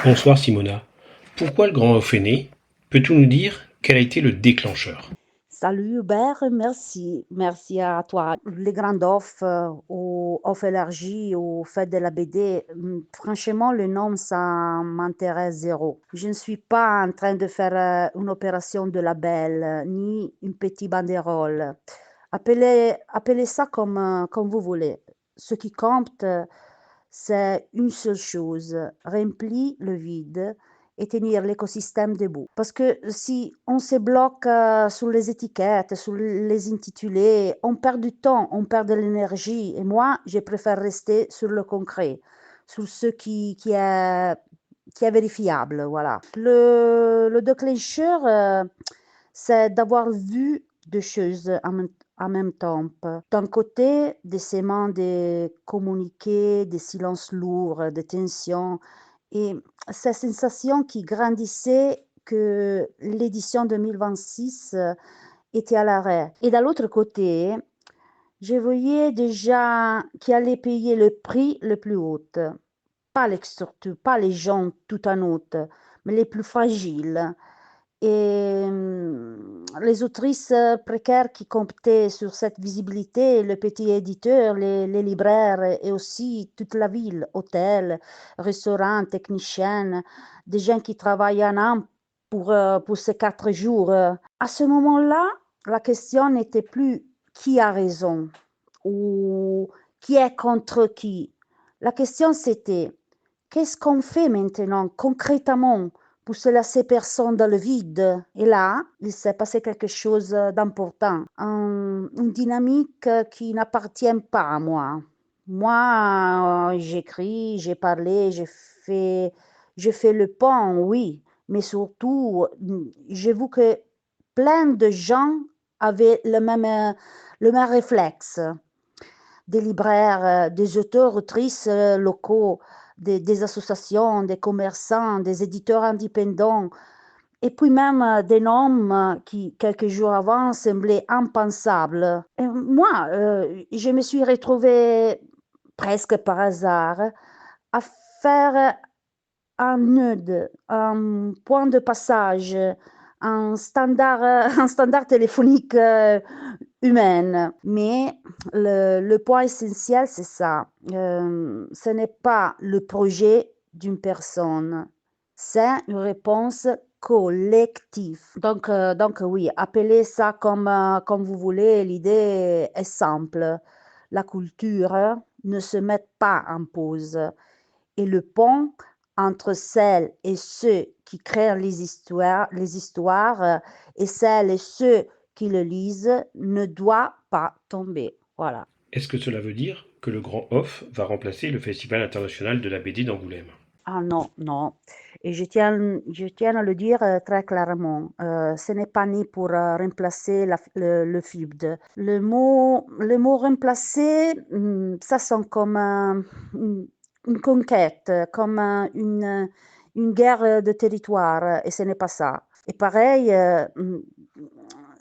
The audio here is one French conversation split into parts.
Bonsoir Simona. Pourquoi le grand œuf est né? Peux-tu nous dire quel a été le déclencheur? Salut Hubert, merci. Merci à toi. Les grandes offres au Off élargi, au fait de la BD, franchement, le nom, ça m'intéresse zéro. Je ne suis pas en train de faire une opération de label, ni une petite banderole. Appelez ça comme vous voulez. Ce qui compte, c'est une seule chose, remplir le vide et tenir l'écosystème debout. Parce que si on se bloque sur les étiquettes, sur les intitulés, on perd du temps, on perd de l'énergie. Et moi, je préfère rester sur le concret, sur ce qui est vérifiable. Voilà. Le déclencheur, c'est d'avoir vu deux choses en même temps. D'un côté, des séments de communiqués, des silences lourds, des tensions, et cette sensation qui grandissait que l'édition 2026 était à l'arrêt. Et de l'autre côté, je voyais déjà qui allait payer le prix le plus haut. Pas surtout, pas les gens tout en haut, mais les plus fragiles. Et les autrices précaires qui comptaient sur cette visibilité, le petit éditeur, les libraires et aussi toute la ville, hôtels, restaurants, techniciennes, des gens qui travaillent un an pour ces 4 jours. À ce moment-là, la question n'était plus qui a raison ou qui est contre qui. La question c'était qu'est-ce qu'on fait maintenant concrètement pour se laisser personne dans le vide? Et là, il s'est passé quelque chose d'important, une dynamique qui n'appartient pas à moi. Moi, j'écris, j'ai parlé, j'ai fait le pont, oui, mais surtout, j'ai vu que plein de gens avaient le même réflexe, des libraires, des auteurs, autrices locaux, des associations, des commerçants, des éditeurs indépendants, et puis même des noms qui, quelques jours avant, semblaient impensables. Et moi, je me suis retrouvée presque par hasard à faire un nœud, un point de passage, un standard téléphonique humaine. Mais le point essentiel, c'est ça. Ce n'est pas le projet d'une personne, c'est une réponse collective. Donc oui, appelez ça comme vous voulez, l'idée est simple. La culture ne se met pas en pause et le pont entre celles et ceux qui créent les histoires et celles et ceux qui le lisent ne doit pas tomber. Voilà. Est-ce que cela veut dire que le grand off va remplacer le Festival international de la BD d'Angoulême? Ah non, non. Et je tiens à le dire très clairement. Ce n'est pas né pour remplacer le FIBD. Le mot remplacer, ça sent comme une conquête, comme une guerre de territoire, et ce n'est pas ça. Et pareil,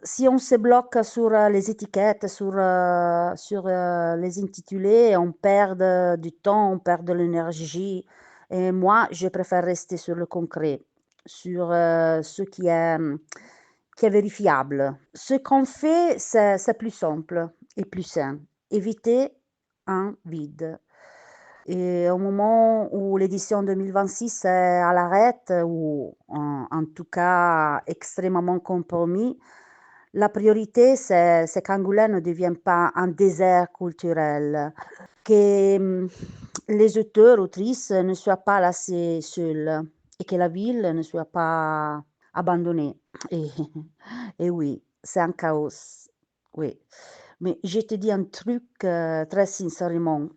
si on se bloque sur les étiquettes, sur les intitulés, on perd du temps, on perd de l'énergie. Et moi, je préfère rester sur le concret, sur ce qui est vérifiable. Ce qu'on fait, c'est plus simple et plus sain. Éviter un vide. Et au moment où l'édition 2026 est à l'arrêt, ou en tout cas extrêmement compromis, la priorité, c'est qu'Angoulême ne devienne pas un désert culturel, que les auteurs, autrices ne soient pas laissés seuls et que la ville ne soit pas abandonnée. Et, et oui, c'est un chaos. Oui. Mais je te dis un truc très sincèrement,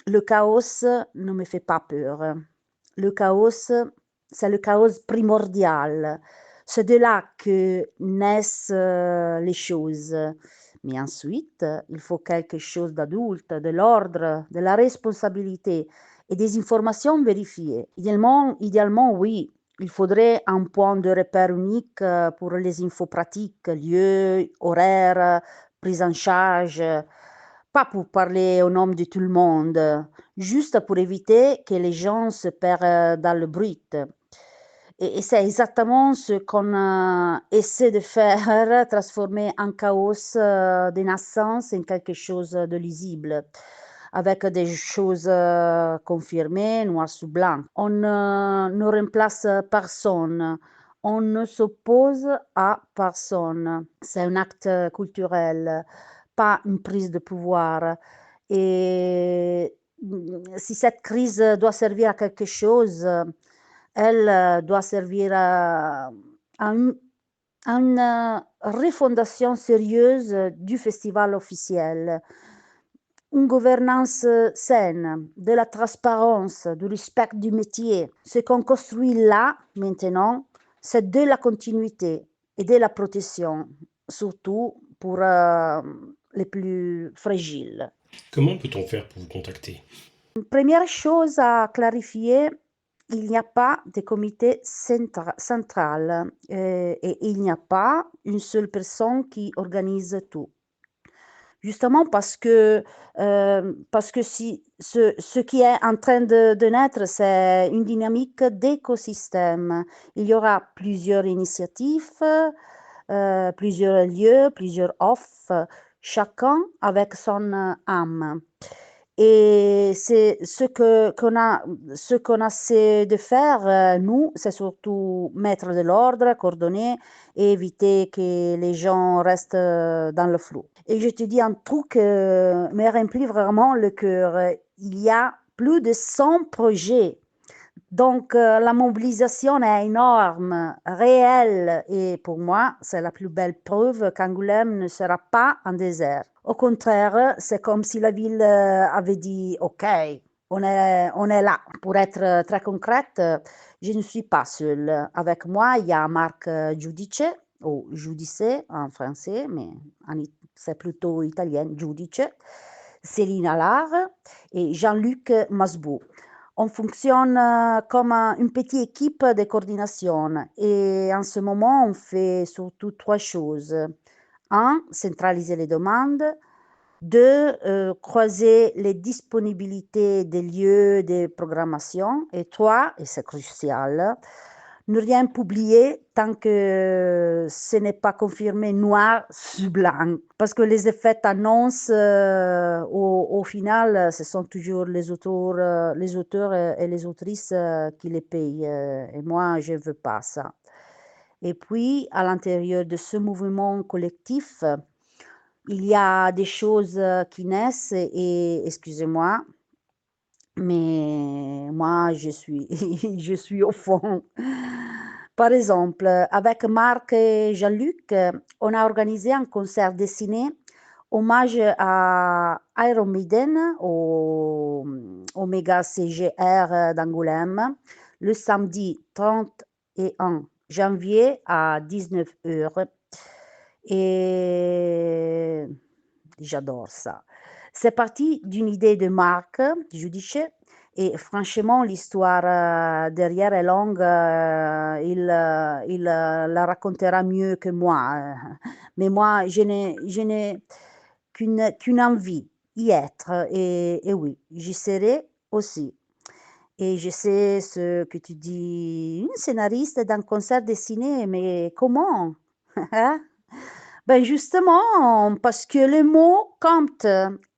le chaos ne me fait pas peur. Le chaos, c'est le chaos primordial. C'est de là que naissent les choses. Mais ensuite, il faut quelque chose d'adulte, de l'ordre, de la responsabilité et des informations vérifiées. Idéalement, oui, il faudrait un point de repère unique pour les infos pratiques, lieux, horaires, prise en charge. pas pour parler au nom de tout le monde, juste pour éviter que les gens se perdent dans le bruit. Et c'est exactement ce qu'on essaie de faire, transformer un chaos de naissance en quelque chose de lisible, avec des choses confirmées, noir sur blanc. On ne remplace personne, on ne s'oppose à personne. C'est un acte culturel, pas une prise de pouvoir. Et si cette crise doit servir à quelque chose, elle doit servir à une refondation sérieuse du festival officiel. Une gouvernance saine, de la transparence, du respect du métier. Ce qu'on construit là, maintenant, c'est de la continuité et de la protection, surtout pour les plus fragiles. Comment peut-on faire pour vous contacter? Première chose à clarifier, il n'y a pas de comité central et il n'y a pas une seule personne qui organise tout. Justement parce que si ce qui est en train de naître, c'est une dynamique d'écosystème. Il y aura plusieurs initiatives, plusieurs lieux, plusieurs offres, chacun avec son âme. Et c'est ce qu'on essaie de faire, nous, c'est surtout mettre de l'ordre, coordonner et éviter que les gens restent dans le flou. Et je te dis un truc me remplit vraiment le cœur. Il y a plus de 100 projets. Donc, la mobilisation est énorme, réelle, et pour moi, c'est la plus belle preuve qu'Angoulême ne sera pas un désert. Au contraire, c'est comme si la ville avait dit, OK, on est là. Pour être très concrète, je ne suis pas seule. Avec moi, il y a Marc Giudice, ou Giudice en français, mais c'est plutôt italien, Giudice, Céline Allard et Jean-Luc Masbou. On fonctionne comme une petite équipe de coordination et en ce moment, on fait surtout trois choses. Un, centraliser les demandes. Deux, croiser les disponibilités des lieux de programmation. Et trois, et c'est crucial, ne rien publier tant que ce n'est pas confirmé noir sur blanc. Parce que les effets d'annonce, au final, ce sont toujours les auteurs et les autrices qui les payent. Et moi, je ne veux pas ça. Et puis, à l'intérieur de ce mouvement collectif, il y a des choses qui naissent et, excusez-moi, mais moi, je suis, je suis au fond. Par exemple, avec Marc et Jean-Luc, on a organisé un concert dessiné hommage à Iron Maiden au méga CGR d'Angoulême le samedi 31 janvier à 19 heures. Et j'adore ça. C'est parti d'une idée de Marc Giudice et franchement l'histoire derrière est longue, il la racontera mieux que moi. Mais moi je n'ai qu'une envie, y être et oui, j'y serai aussi. Et je sais ce que tu dis, une scénariste d'un concert dessiné, mais comment? Hein? Ben justement, parce que les mots comptent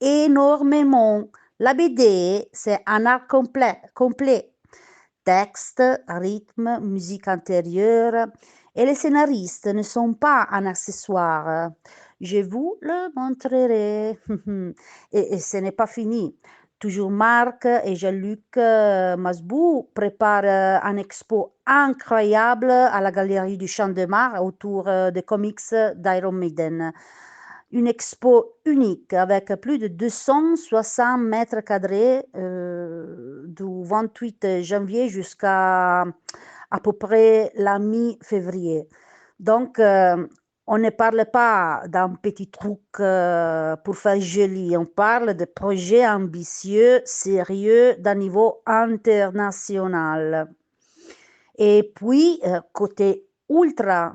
énormément. La BD, c'est un art complet. Texte, rythme, musique intérieure. Et les scénaristes ne sont pas un accessoire. Je vous le montrerai. Et ce n'est pas fini. Toujours Marc et Jean-Luc Masbou préparent un expo incroyable à la Galerie du Champ de Mars autour des comics d'Iron Maiden. Une expo unique avec plus de 260 mètres carrés du 28 janvier jusqu'à à peu près la mi-février. Donc, on ne parle pas d'un petit truc pour faire joli, on parle de projets ambitieux, sérieux, d'un niveau international. Et puis, côté ultra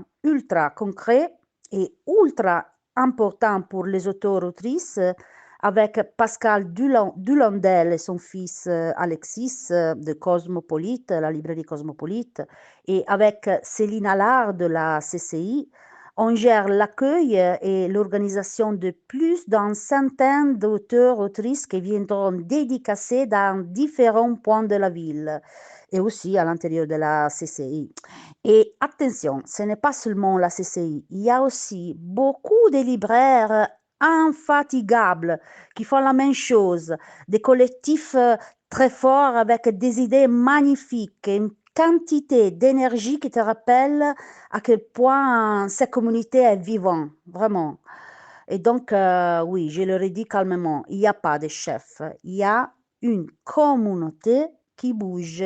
concret et ultra important pour les auteurs-autrices, avec Pascal Dulandel et son fils Alexis de Cosmopolite, la librairie Cosmopolite, et avec Céline Allard de la CCI, on gère l'accueil et l'organisation de plus d'une centaine d'auteurs, autrices qui viendront dédicacer dans différents points de la ville et aussi à l'intérieur de la CCI. Et attention, ce n'est pas seulement la CCI, il y a aussi beaucoup de libraires infatigables qui font la même chose, des collectifs très forts avec des idées magnifiques et une quantité d'énergie qui te rappelle à quel point cette communauté est vivante, vraiment. Et donc, oui, je leur ai dit calmement, il n'y a pas de chef, il y a une communauté qui bouge.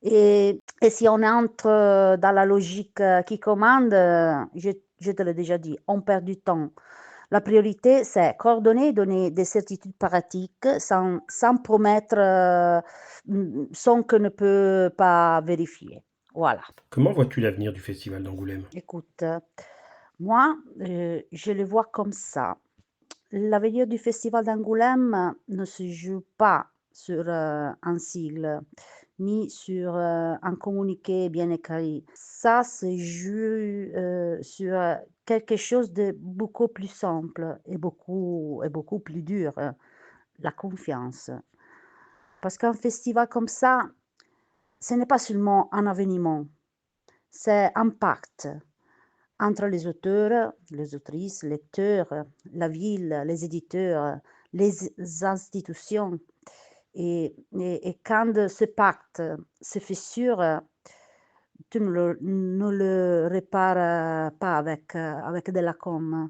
Et si on entre dans la logique qui commande, je te l'ai déjà dit, on perd du temps. La priorité, c'est coordonner, donner des certitudes pratiques sans promettre sans que ne peut pas vérifier. Voilà. Comment vois-tu l'avenir du festival d'Angoulême? Écoute, moi, je le vois comme ça. L'avenir du Festival d'Angoulême ne se joue pas sur un sigle, ni sur un communiqué bien écrit. Ça se joue sur quelque chose de beaucoup plus simple et beaucoup plus dur, la confiance. Parce qu'un festival comme ça, ce n'est pas seulement un événement, c'est un pacte entre les auteurs, les autrices, les lecteurs, la ville, les éditeurs, les institutions. Et quand ce pacte se fissure, tu ne le répares pas avec de la com,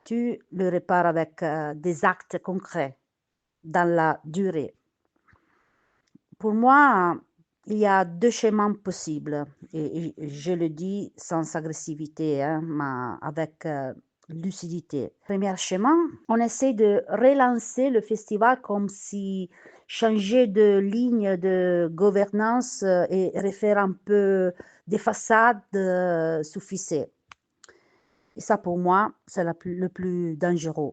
tu le répares avec des actes concrets dans la durée. Pour moi, il y a deux chemins possibles, et je le dis sans agressivité, hein, mais avec lucidité. Premier chemin, on essaie de relancer le festival comme si changer de ligne de gouvernance et refaire un peu des façades suffisait. Et ça, pour moi, c'est le plus dangereux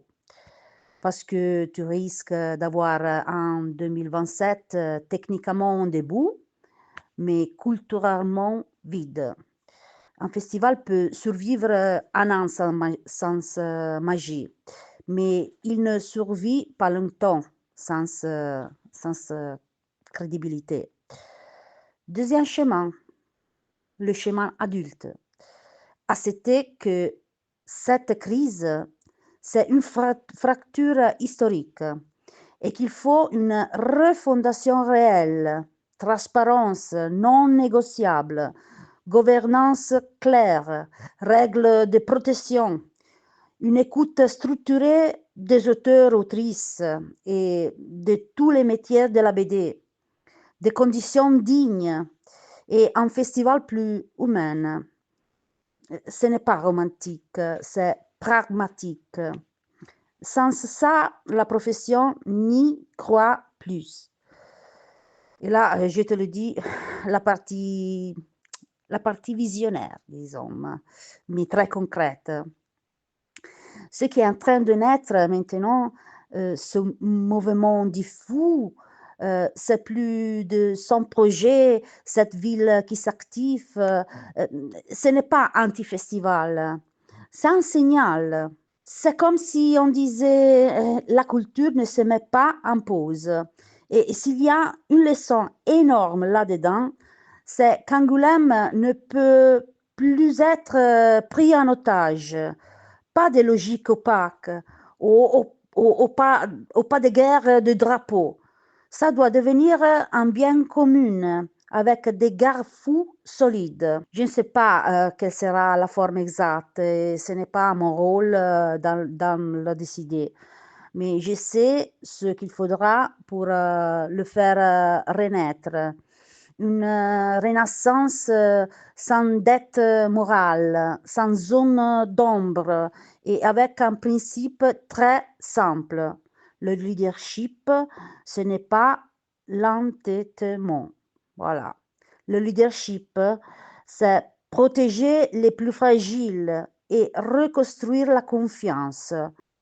parce que tu risques d'avoir un 2027 techniquement debout, mais culturellement vide. Un festival peut survivre un an sans magie, mais il ne survit pas longtemps sans crédibilité. Deuxième chemin, le chemin adulte. Accepter que cette crise, c'est une fracture historique et qu'il faut une refondation réelle, transparence non négociable, gouvernance claire, règles de protection, une écoute structurée des auteurs, autrices et de tous les métiers de la BD, des conditions dignes et un festival plus humain. Ce n'est pas romantique, c'est pragmatique. Sans ça, la profession n'y croit plus. Et là, je te le dis, la partie, la partie visionnaire, disons, mais très concrète. Ce qui est en train de naître maintenant, ce mouvement du fou, c'est plus de 100 projets, cette ville qui s'active, ce n'est pas anti-festival, c'est un signal. C'est comme si on disait la culture ne se met pas en pause. Et s'il y a une leçon énorme là-dedans, c'est qu'Angoulême ne peut plus être pris en otage. Pas de logique opaque, ou pas de guerre de drapeau. Ça doit devenir un bien commun avec des garde-fous solides. Je ne sais pas quelle sera la forme exacte, et ce n'est pas mon rôle dans le décider. Mais je sais ce qu'il faudra pour le faire renaître. Une renaissance sans dette morale, sans zone d'ombre et avec un principe très simple. Le leadership, ce n'est pas l'entêtement. Voilà. Le leadership, c'est protéger les plus fragiles et reconstruire la confiance.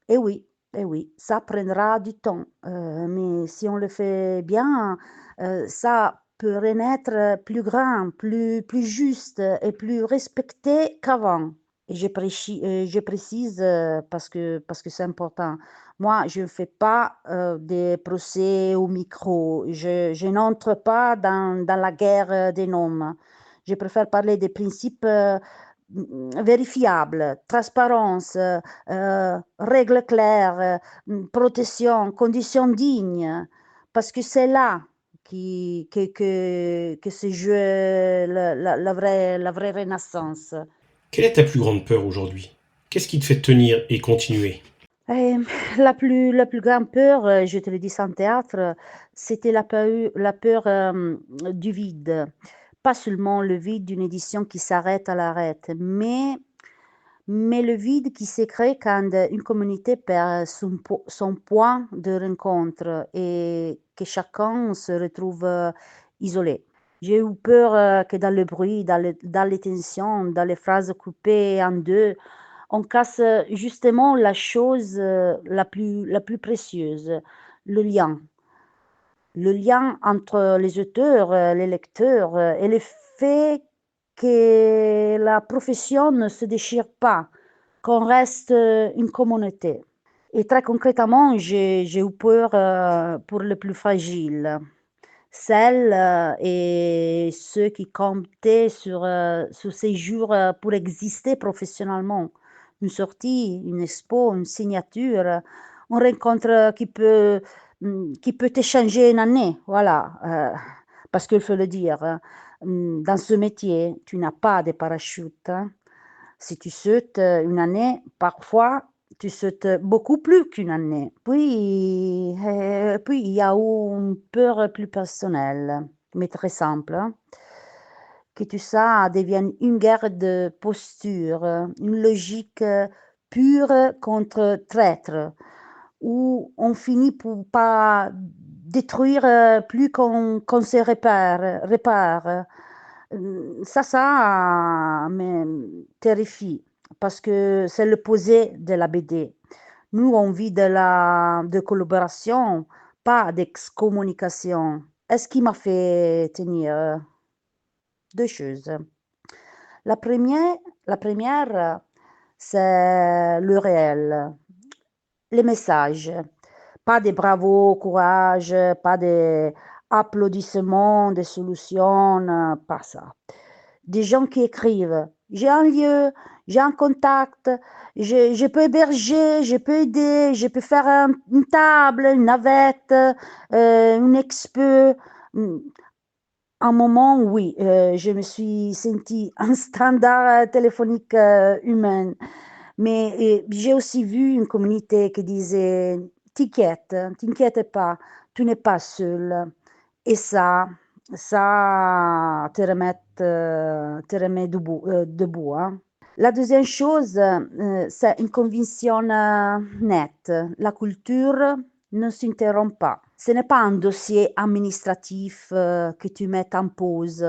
Et oui, Eh oui, ça prendra du temps, mais si on le fait bien, ça peut renaître plus grand, plus juste et plus respecté qu'avant. Et je précise, parce que c'est important. Moi, je ne fais pas, des procès au micro. Je n'entre pas dans la guerre, des noms. Je préfère parler des principes, vérifiables, transparence, règles claires, protection, conditions dignes, parce que c'est là que se joue la vraie renaissance. Quelle est ta plus grande peur aujourd'hui? Qu'est-ce qui te fait tenir et continuer? Et la plus grande peur, je te le dis sans théâtre, c'était la peur du vide. Pas seulement le vide d'une édition qui s'arrête à l'arrêt, mais le vide qui se crée quand une communauté perd son point de rencontre et que chacun se retrouve isolé. J'ai eu peur que dans le bruit, dans les tensions, dans les phrases coupées en deux, on casse justement la chose la plus précieuse, le lien. Le lien entre les auteurs, les lecteurs et le fait que la profession ne se déchire pas, qu'on reste une communauté. Et très concrètement, j'ai eu peur pour les plus fragiles, celles et ceux qui comptaient sur ces jours pour exister professionnellement. Une sortie, une expo, une signature, une rencontre qui peut t'échanger une année, voilà. Parce qu'il faut le dire, hein, dans ce métier, tu n'as pas de parachute, hein. Si tu sautes une année, parfois, tu sautes beaucoup plus qu'une année. Puis il y a eu une peur plus personnelle, mais très simple, hein, que tout ça devienne une guerre de posture, une logique pure contre traître, où on finit par détruire plus qu'on se répare. Ça me terrifie parce que c'est l'opposé de la BD. Nous, on vit de collaboration, pas d'excommunication. Et ce qui m'a fait tenir deux choses. La première, la première, c'est le réel, les messages. Pas des bravos, courage, pas des applaudissements, des solutions, pas ça. Des gens qui écrivent. J'ai un lieu, j'ai un contact, je peux héberger, je peux aider, je peux faire une table, une navette, une expo. Un moment, oui, je me suis sentie un standard téléphonique humain. Mais j'ai aussi vu une communauté qui disait, t'inquiète pas, tu n'es pas seul. Et ça te remet debout, hein. La deuxième chose, c'est une conviction nette. La culture ne s'interrompt pas. Ce n'est pas un dossier administratif que tu mets en pause.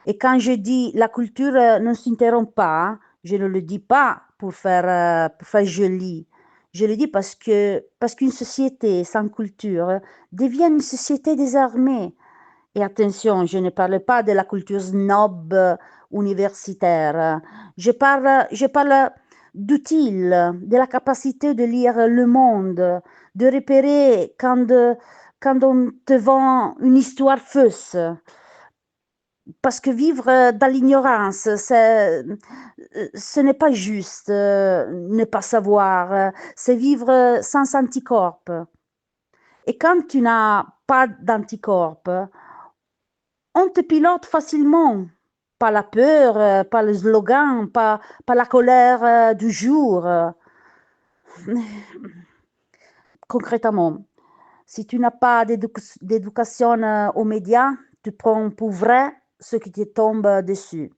Et quand je dis la culture ne s'interrompt pas, je ne le dis pas pour faire joli. Je le dis parce qu'une société sans culture devient une société désarmée. Et attention, je ne parle pas de la culture snob universitaire. Je parle d'utile, de la capacité de lire le monde, de repérer quand on te vend une histoire fausse. Parce que vivre dans l'ignorance, ce n'est pas juste ne pas savoir, c'est vivre sans anticorps. Et quand tu n'as pas d'anticorps, on te pilote facilement. Pas la peur, pas le slogan, pas la colère du jour. Concrètement, si tu n'as pas d'éducation aux médias, tu prends pour vrai ce qui te tombe dessus.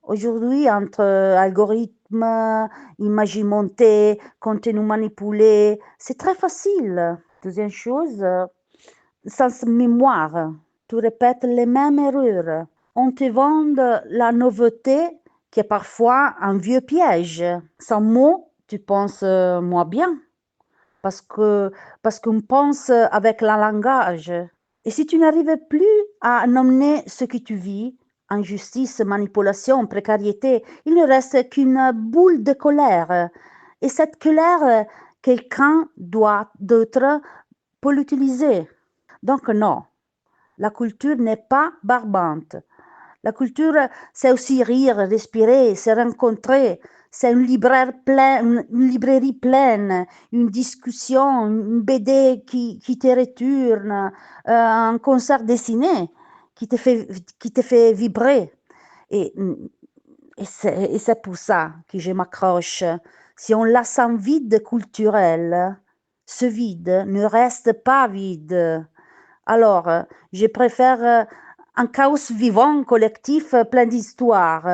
Aujourd'hui, entre algorithmes, images montées, contenu manipulé, c'est très facile. Deuxième chose, sans mémoire, tu répètes les mêmes erreurs. On te vend la nouveauté qui est parfois un vieux piège. Sans mots, tu penses moins bien. parce que parce qu'on pense avec le langage. Et si tu n'arrives plus à nommer ce que tu vis, injustice, manipulation, précarité, il ne reste qu'une boule de colère. Et cette colère, quelqu'un d'autre peut l'utiliser. Donc non, la culture n'est pas barbante. La culture, c'est aussi rire, respirer, se rencontrer. C'est une librairie pleine, une discussion, une BD qui te retourne, un concert dessiné qui te fait vibrer. Et, et c'est pour ça que je m'accroche. Si on laisse un vide culturel, ce vide ne reste pas vide. Alors, je préfère un chaos vivant, collectif, plein d'histoires,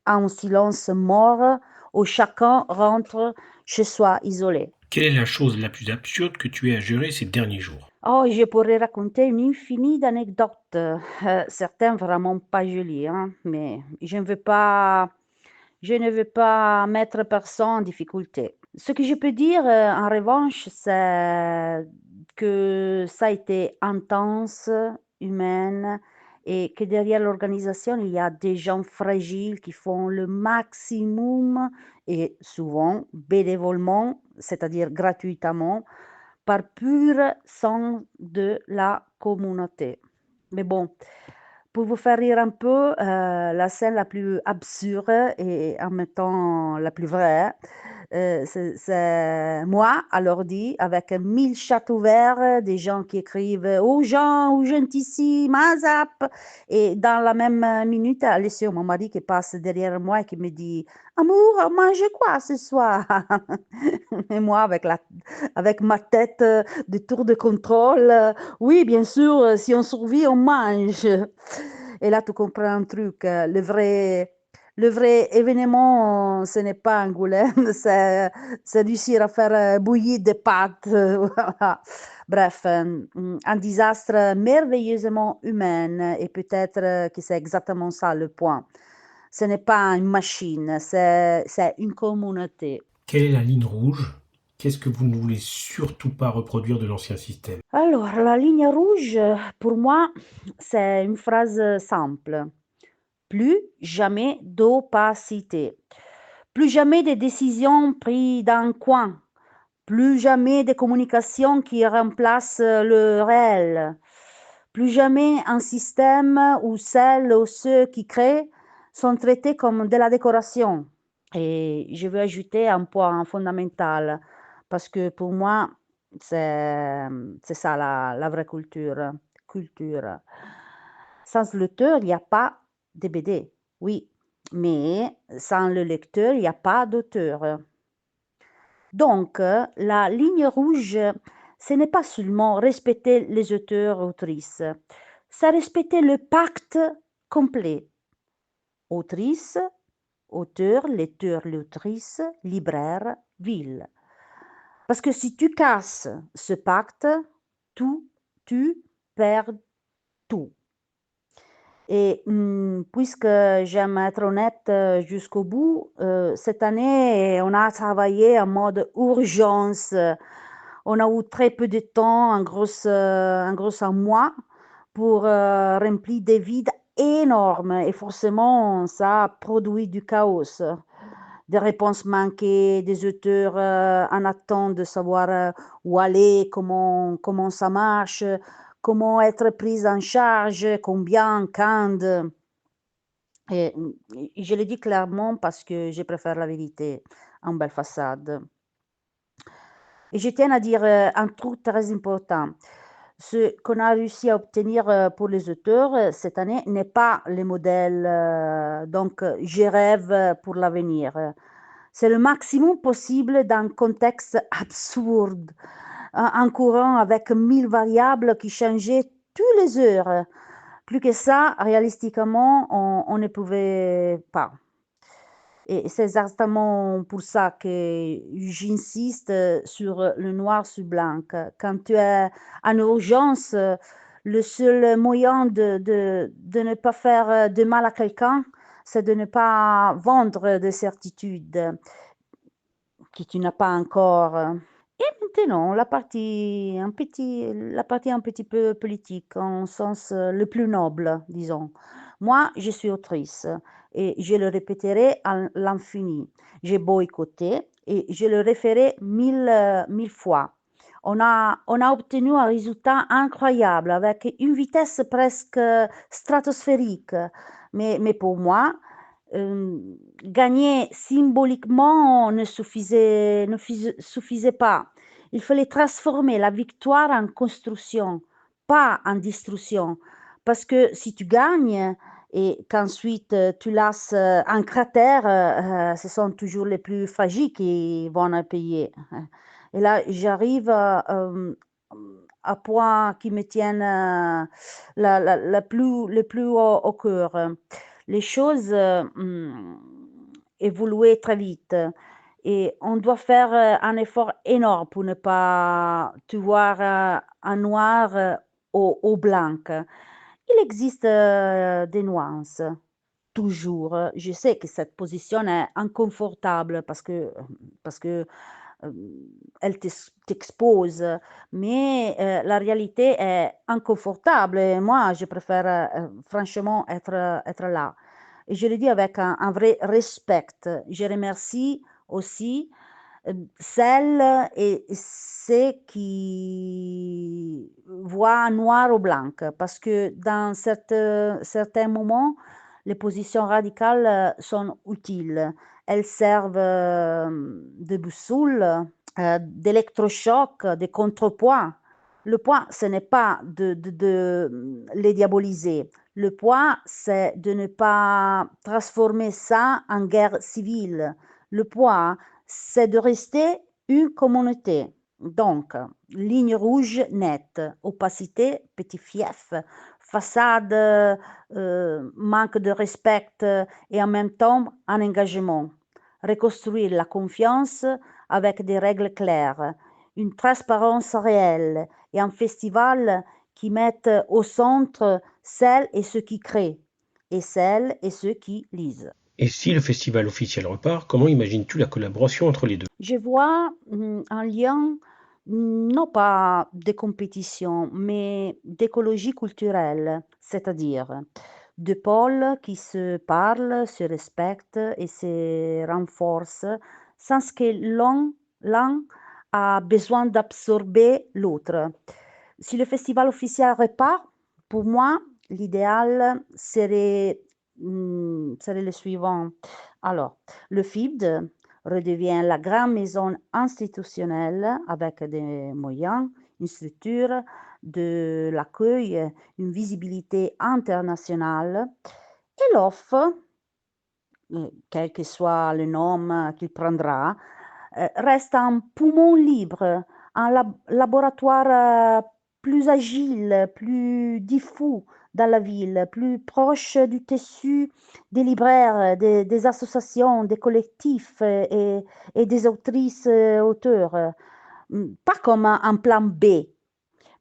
à un silence mort où chacun rentre chez soi isolé. Quelle est la chose la plus absurde que tu aies à gérer ces derniers jours? Oh, je pourrais raconter une infinie d'anecdotes, certaines vraiment pas jolies, hein, mais je ne veux pas mettre personne en difficulté. Ce que je peux dire, en revanche, c'est que ça a été intense, humaine et que derrière l'organisation, il y a des gens fragiles qui font le maximum et souvent bénévolement, c'est-à-dire gratuitement, par pur sang de la communauté. Mais bon, pour vous faire rire un peu, la scène la plus absurde et en même temps la plus vraie, c'est moi à l'ordi avec 1000 chats ouverts, des gens qui écrivent: «Aux gens, urgentissime, ASAP!» et dans la même minute, Alessio, mon mari, qui passe derrière moi et qui me dit: «Amour, on mange quoi ce soir?» Et moi avec ma tête, de tour de contrôle, «Oui, bien sûr, si on survit, on mange!» Et là, tu comprends un truc, le vrai événement, ce n'est pas Angoulême, c'est réussir à faire bouillir des pâtes, voilà. Bref, un désastre merveilleusement humain et peut-être que c'est exactement ça le point. Ce n'est pas une machine, c'est une communauté. Quelle est la ligne rouge? Qu'est-ce que vous ne voulez surtout pas reproduire de l'ancien système? Alors, la ligne rouge, pour moi, c'est une phrase simple. Plus jamais d'opacité. Plus jamais de décisions prises d'un coin. Plus jamais de communication qui remplace le réel. Plus jamais un système où celles ou ceux qui créent sont traités comme de la décoration. Et je veux ajouter un point fondamental, parce que pour moi, c'est ça la vraie culture. Sans l'auteur, il n'y a pas de BD, oui, mais sans le lecteur, il n'y a pas d'auteur. Donc, la ligne rouge, ce n'est pas seulement respecter les auteurs, autrices, c'est respecter le pacte complet. Autrice, auteur, lecteur, l'autrice, libraire, ville. Parce que si tu casses ce pacte, tout, tu perds tout. Et puisque j'aime être honnête jusqu'au bout, cette année, on a travaillé en mode urgence. On a eu très peu de temps, un gros un mois, pour remplir des vides énormes. Et forcément, ça a produit du chaos. Des réponses manquées, des auteurs en attente de savoir où aller, comment ça marche, comment être prise en charge, combien, quand. Et je le dis clairement parce que je préfère la vérité en belle façade. Et je tiens à dire un truc très important. Ce qu'on a réussi à obtenir pour les auteurs cette année n'est pas le modèle, donc je rêve pour l'avenir. C'est le maximum possible dans un contexte absurde, un courant avec 1000 variables qui changeaient toutes les heures. Plus que ça, réalistiquement, on ne pouvait pas. Et c'est exactement pour ça que j'insiste sur le noir sur blanc. Quand tu es en urgence, le seul moyen de ne pas faire de mal à quelqu'un, c'est de ne pas vendre des certitudes que tu n'as pas encore. Et maintenant, la partie un petit peu politique, en sens le plus noble, disons. Moi, je suis autrice et je le répéterai à l'infini. J'ai boycotté et je le referai mille fois. On a obtenu un résultat incroyable avec une vitesse presque stratosphérique. Mais pour moi, gagner symboliquement ne suffisait pas. Il fallait transformer la victoire en construction, pas en destruction. Parce que si tu gagnes et qu'ensuite tu lasses un cratère, ce sont toujours les plus fragiles qui vont en payer. Et là, j'arrive à point qui me tiennent le plus au cœur. Les choses évoluaient très vite et on doit faire un effort énorme pour ne pas tout voir en noir au blanc. Il existe des nuances, toujours. Je sais que cette position est inconfortable parce que elle t'expose, mais la réalité est inconfortable et moi, je préfère franchement être là. Et je le dis avec un vrai respect. Je remercie aussi celles et ceux qui voient noir ou blanc, parce que dans certains moments, les positions radicales sont utiles. Elles servent de boussole, d'électrochoc, de contrepoids. Le point, ce n'est pas de les diaboliser. Le point, c'est de ne pas transformer ça en guerre civile. Le point, c'est de rester une communauté. Donc, ligne rouge nette, opacité, petit fief, façade, manque de respect et en même temps un engagement. Reconstruire la confiance avec des règles claires, une transparence réelle et un festival qui mette au centre celles et ceux qui créent et celles et ceux qui lisent. Et si le festival officiel repart, comment imagines-tu la collaboration entre les deux? Je vois un lien, non pas de compétition, mais d'écologie culturelle, c'est-à-dire deux pôles qui se parlent, se respectent et se renforcent sans que l'un a besoin d'absorber l'autre. Si le festival officiel repart, pour moi, l'idéal serait le suivant. Alors, le FIBD redevient la grande maison institutionnelle avec des moyens, une structure de l'accueil, une visibilité internationale et l'offre, quel que soit le nom qu'il prendra, reste un poumon libre, un laboratoire plus agile, plus diffus dans la ville, plus proche du tissu des libraires, des associations, des collectifs et des autrices auteurs. Pas comme un plan B,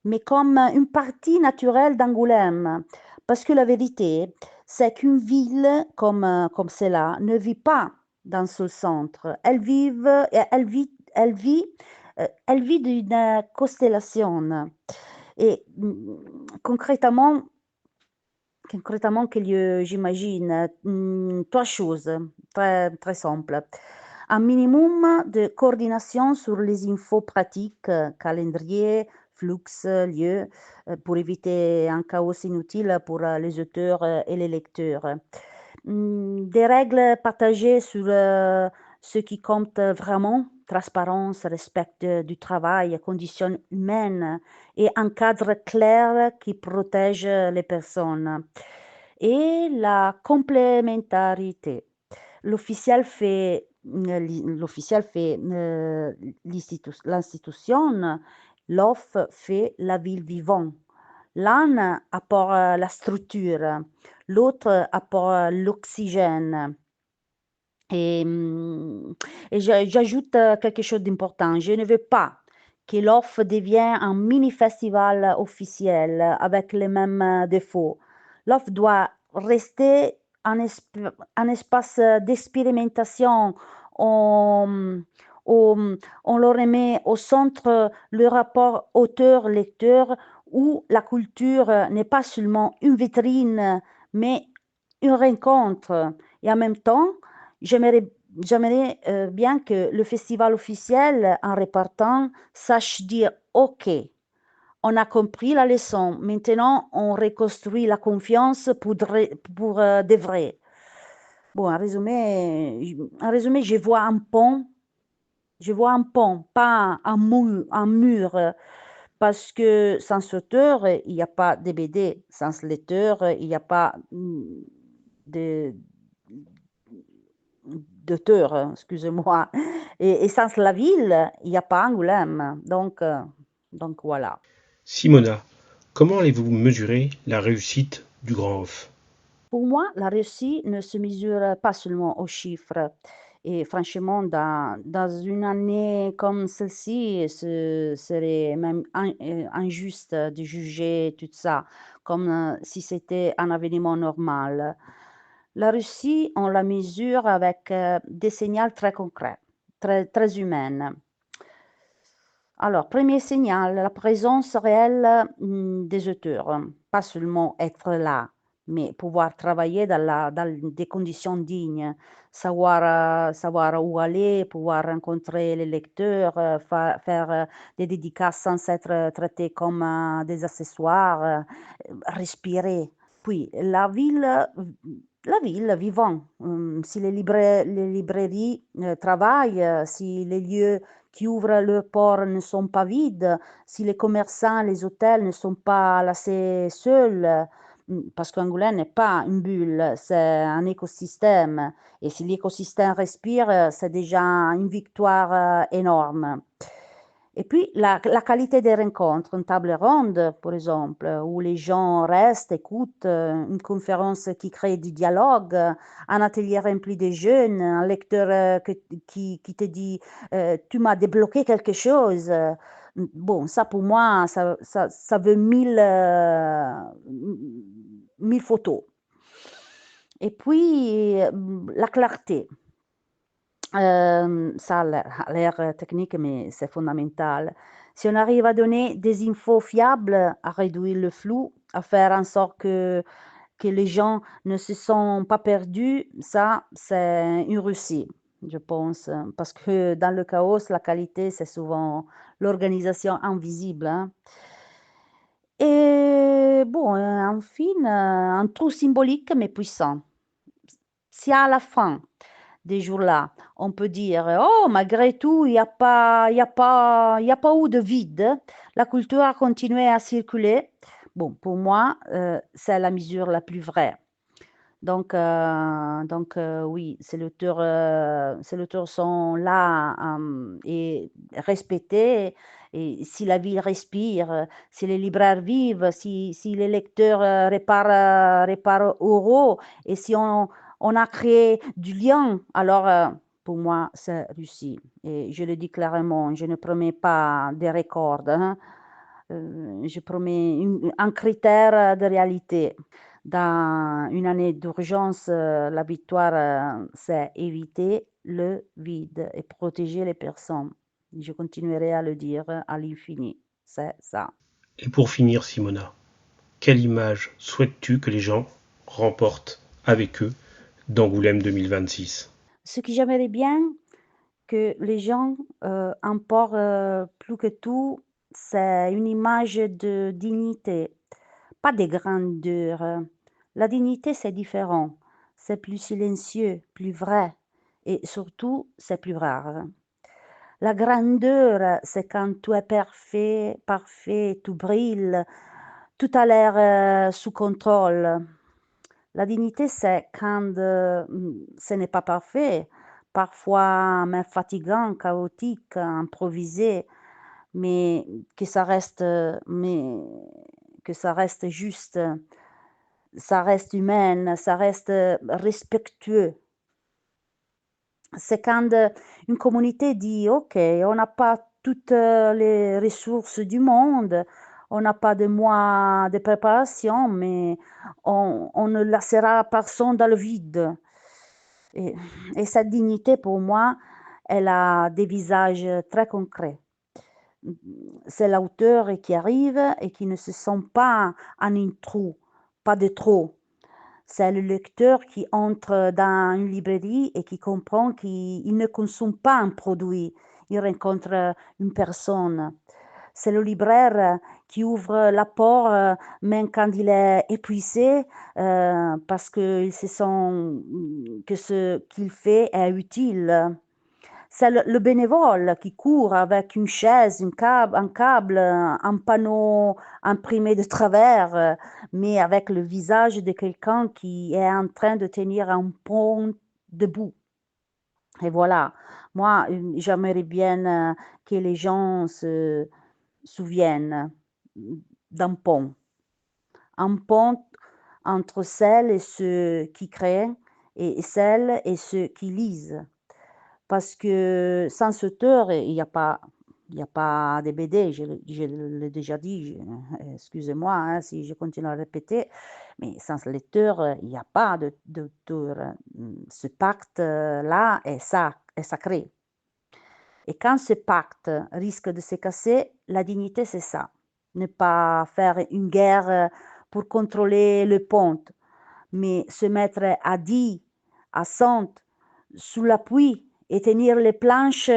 mais comme une partie naturelle d'Angoulême. Parce que la vérité, c'est qu'une ville comme celle-là ne vit pas dans ce centre. Elle vit d'une constellation. Et concrètement, j'imagine trois choses très, très simples. Un minimum de coordination sur les infos pratiques, calendrier, flux, lieu, pour éviter un chaos inutile pour les auteurs et les lecteurs. Des règles partagées sur ce qui compte vraiment, transparence, respect du travail, conditions humaines et un cadre clair qui protège les personnes. Et la complémentarité. L'institution, l'offre fait la ville vivante. L'un apporte la structure, l'autre apporte l'oxygène. Et, j'ajoute quelque chose d'important. Je ne veux pas que l'offre devienne un mini-festival officiel avec les mêmes défauts. L'offre doit rester un espace d'expérimentation. On, On leur remet au centre le rapport auteur-lecteur où la culture n'est pas seulement une vitrine, mais une rencontre. Et en même temps, j'aimerais bien que le festival officiel, en repartant, sache dire OK. On a compris la leçon. Maintenant, on reconstruit la confiance pour de vrai. Bon, en résumé, je vois un pont, pas un mur, parce que sans auteur, il n'y a pas de BD, sans lecteur, il n'y a pas de, d'auteur, excusez-moi, et sans la ville, il n'y a pas Angoulême, donc voilà. Simona, comment allez-vous mesurer la réussite du Grand Off? Pour moi, la réussite ne se mesure pas seulement aux chiffres. Et franchement, dans une année comme celle-ci, ce serait même injuste de juger tout ça comme si c'était un événement normal. La réussite, on la mesure avec des signaux très concrets, très humains. Alors, premier signal, la présence réelle des auteurs. Pas seulement être là, mais pouvoir travailler dans des conditions dignes, savoir où aller, pouvoir rencontrer les lecteurs, faire des dédicaces sans être traité comme des accessoires, respirer. Puis la ville vivant, si les librairies travaillent, si les lieux qui ouvrent leurs portes ne sont pas vides, si les commerçants, les hôtels ne sont pas laissés seuls, parce qu'Angoulême n'est pas une bulle, c'est un écosystème. Et si l'écosystème respire, c'est déjà une victoire énorme. Et puis la qualité des rencontres, une table ronde, par exemple, où les gens restent, écoutent, une conférence qui crée du dialogue, un atelier rempli de jeunes, un lecteur qui te dit tu m'as débloqué quelque chose. Bon, ça pour moi, ça veut mille photos. Et puis la clarté. Ça a l'air technique, mais c'est fondamental. Si on arrive à donner des infos fiables, à réduire le flou, à faire en sorte que les gens ne se sentent pas perdus, ça, c'est une réussite, je pense. Parce que dans le chaos, la qualité, c'est souvent l'organisation invisible, hein. Et bon, un film, un trou symbolique mais puissant. Si à la fin des jours-là, on peut dire, oh, malgré tout, il y a pas eu de vide, la culture a continué à circuler. Bon, pour moi, c'est la mesure la plus vraie. Oui, ces auteurs sont là et respectés. Et si la ville respire, si les libraires vivent, si les lecteurs réparent euros, et si on a créé du lien, alors pour moi, c'est réussi. Et je le dis clairement, je ne promets pas des records, hein. Je promets un critère de réalité. Dans une année d'urgence, la victoire, c'est éviter le vide et protéger les personnes. Je continuerai à le dire à l'infini. C'est ça. Et pour finir, Simona, quelle image souhaites-tu que les gens remportent avec eux d'Angoulême 2026? Ce que j'aimerais bien que les gens emportent plus que tout, c'est une image de dignité, pas de grandeur. La dignité, c'est différent. C'est plus silencieux, plus vrai. Et surtout, c'est plus rare. La grandeur, c'est quand tout est parfait, parfait, tout brille, tout a l'air sous contrôle. La dignité, c'est quand ce n'est pas parfait, parfois même fatigant, chaotique, improvisé, mais mais que ça reste juste, ça reste humain, ça reste respectueux. C'est quand une communauté dit: «OK, on n'a pas toutes les ressources du monde, on n'a pas de mois de préparation, mais on ne laissera personne dans le vide». Et et cette dignité pour moi, Elle a des visages très concrets. C'est l'auteur qui arrive et qui ne se sent pas en une trou, pas de trop. C'est le lecteur qui entre dans une librairie et qui comprend qu'il ne consomme pas un produit, il rencontre une personne. C'est le libraire qui ouvre la porte même quand il est épuisé parce qu'il se sent que ce qu'il fait est utile. C'est le bénévole qui court avec une chaise, un câble, un panneau imprimé de travers, mais avec le visage de quelqu'un qui est en train de tenir un pont debout. Et voilà, moi, j'aimerais bien que les gens se souviennent d'un pont. Un pont entre celles et ceux qui créent et celles et ceux qui lisent. Parce que sans auteur, il y a pas de BD, je l'ai déjà dit, excusez-moi hein, si je continue à répéter, mais sans lecteur, il n'y a pas d'auteur. Ce pacte-là est sacré. Et quand ce pacte risque de se casser, la dignité, c'est ça. Ne pas faire une guerre pour contrôler le pont, mais se mettre à 10, à 100, sous l'appui et tenir les planches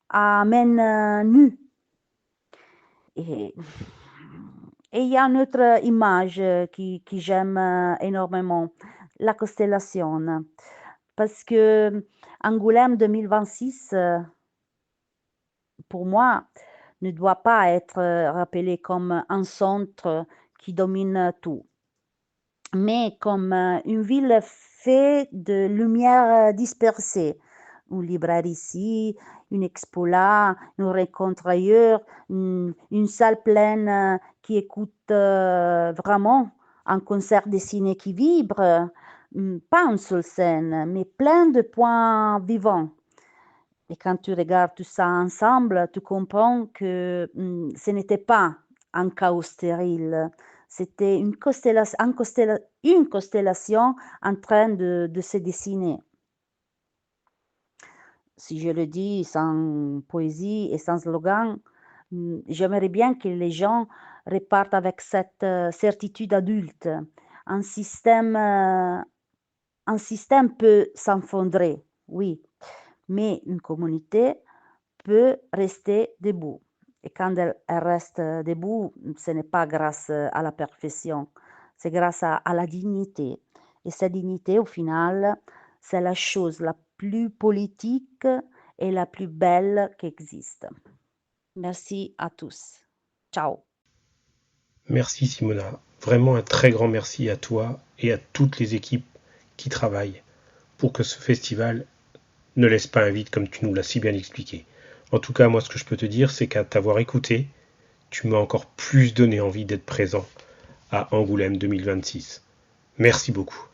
à main nue. Et il y a une autre image qui j'aime énormément, la constellation. Parce que Angoulême 2026, pour moi, ne doit pas être rappelé comme un centre qui domine tout, mais comme une ville faite de lumière dispersée. Une librairie ici, une expo là, une rencontre ailleurs, une salle pleine qui écoute vraiment, un concert de ciné qui vibre, pas une seule scène, mais plein de points vivants. Et quand tu regardes tout ça ensemble, tu comprends que ce n'était pas un chaos stérile, c'était une constellation en train de se dessiner. Si je le dis sans poésie et sans slogan, j'aimerais bien que les gens repartent avec cette certitude adulte. Un système, euh, un système peut s'enfondrer, oui, mais une communauté peut rester debout. Et quand elle reste debout, ce n'est pas grâce à la perfection, c'est grâce à la dignité. Et cette dignité, au final, c'est la chose la plus politique et la plus belle qui existe. Merci à tous. Ciao. Merci Simona. Vraiment un très grand merci à toi et à toutes les équipes qui travaillent pour que ce festival ne laisse pas un vide comme tu nous l'as si bien expliqué. En tout cas, moi ce que je peux te dire, c'est qu'à t'avoir écouté, tu m'as encore plus donné envie d'être présent à Angoulême 2026. Merci beaucoup.